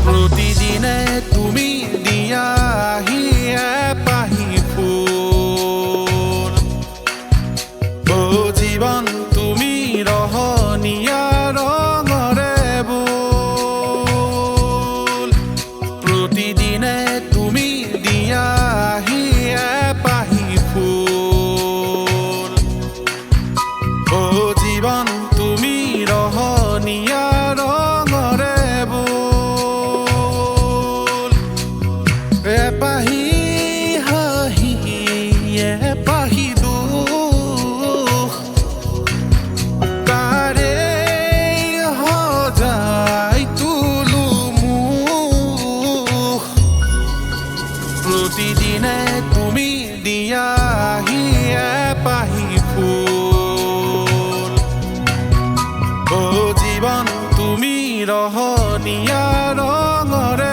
প্ৰতিদিনে তুমি দিয়াহি এপাহি ফুল ও জীৱন তুমি ৰহনীয়া ৰঙৰে বুল প্ৰতিদিনে তুমি দিয়াহি এপাহি ফুল ও জীৱন তুমি ৰহনীয়া ৰঙৰে এপাহি হাঁহি এপাহি দুখ তাৰে সজাই তোলো মুখ প্ৰতিদিনে তুমি দিয়াহি এপাহি ফুল ও জীৱন তুমি ৰহনীয়া ৰঙৰে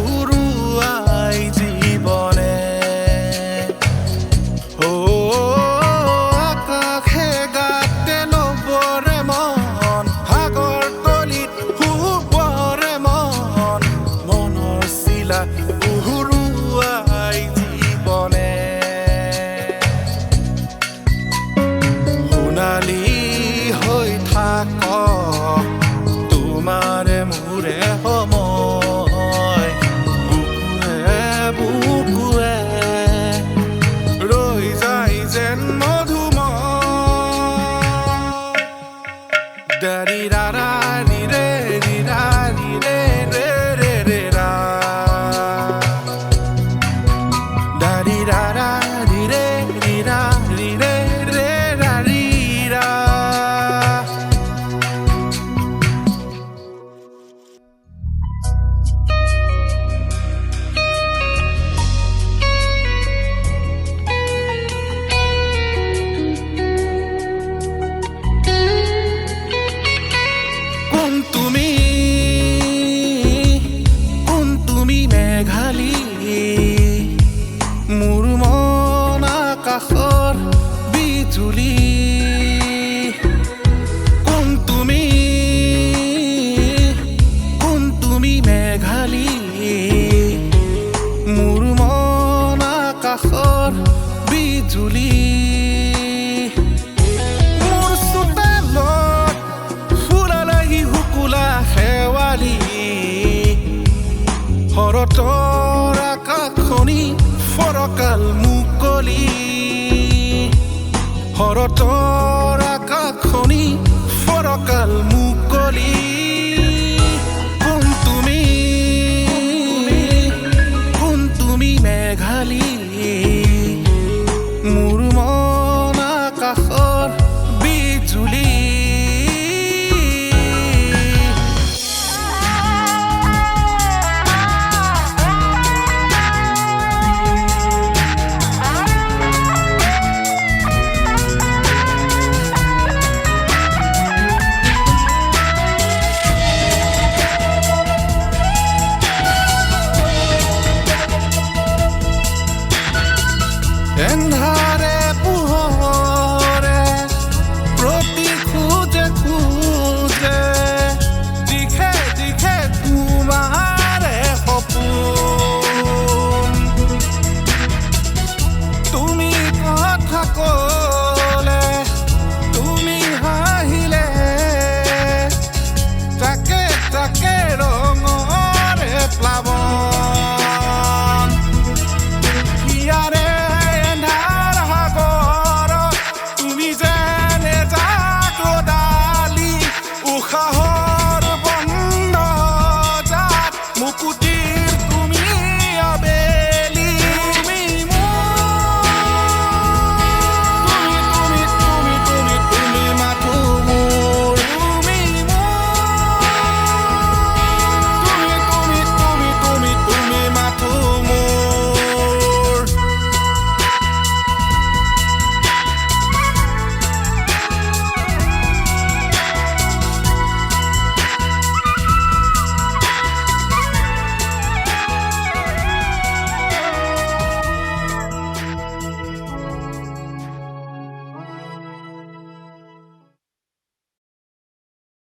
উৰুৱাই জীৱনে ও আকাশে গাতে ল'বৰে মন সাগৰ তলিত শুবৰে মন মনৰ চিলা উৰুৱাই জীৱনে সোণালী হৈ থাক তোমাৰে মোৰে সময় বুকুৱে ৰৈ যায় যেন মধুময় দাৰি ৰাৰা ৰে ৰিৰা ৰে ৰে ৰে ৰে ৰা দাৰি ৰাৰা ৰে ৰিৰা ৰে ৰে ৰা ৰিৰা তুমি মেঘালী মোৰ মন আকাশৰ বিজুলী কোন তুমি মেঘালী মোৰ মন আকাশৰ বিজুলী মোৰ চোতালত ফুলালাহি শুকুলা শেৱালি শৰতৰ আকাশখনি ফৰকাল মুকলি শৰতৰ আকাশখনি ফৰকাল মুকলি